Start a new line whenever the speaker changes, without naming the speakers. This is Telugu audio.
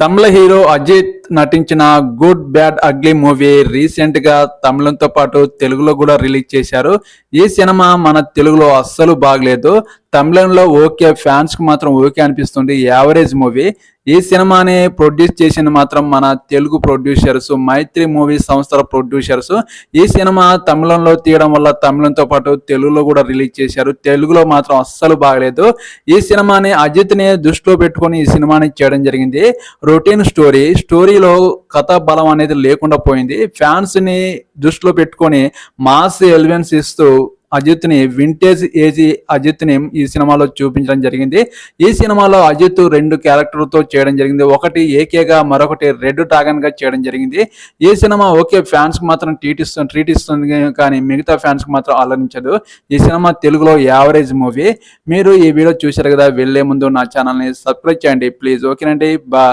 తమిళ హీరో అజిత్ నటించిన good bad ugly movie recent గా తమిళంతో పాటు తెలుగులో కూడా రిలీజ్ చేశారు. ఈ సినిమా మన తెలుగులో అస్సలు బాగలేదు. తమిళంలో ఓకే, ఫ్యాన్స్ కి మాత్రం ఓకే అనిపిస్తుంది. Average movie. ఈ సినిమాని ప్రొడ్యూస్ చేసింది మాత్రం మన తెలుగు ప్రొడ్యూసర్స్, మైత్రి మూవీ సంస్థల ప్రొడ్యూసర్స్. ఈ సినిమా తమిళంలో తీయడం వల్ల తమిళంతో పాటు తెలుగులో కూడా రిలీజ్ చేశారు. తెలుగులో మాత్రం అస్సలు బాగలేదు. ఈ సినిమాని అజిత్ ని దృష్టిలో పెట్టుకొని ఈ సినిమాని చేయడం జరిగింది. రొటీన్ స్టోరీలో కథా బలం అనేది లేకుండా పోయింది. ఫ్యాన్స్ ని దృష్టిలో పెట్టుకొని మాస్ ఎలివెన్స్ ఇస్తూ అజిత్ ని వింటేజ్ ఏజ్ అజిత్ ని ఈ సినిమాలో చూపించడం జరిగింది. ఈ సినిమాలో అజిత్ 2 క్యారెక్టర్లతో చేయడం జరిగింది. ఒకటి ఏకేగా, మరొకటి రెడ్ డ్రాగన్ గా చేయడం జరిగింది. ఈ సినిమా ఓకే, ఫ్యాన్స్ కి మాత్రం ట్రీట్ ఇస్తుంది కానీ మిగతా ఫ్యాన్స్ కి మాత్రం అలరించదు. ఈ సినిమా తెలుగులో యావరేజ్ మూవీ. మీరు ఈ వీడియో చూశారు కదా, వెళ్లే ముందు నా ఛానల్ ని సబ్స్క్రైబ్ చేయండి ప్లీజ్. ఓకేనండి, బాయ్.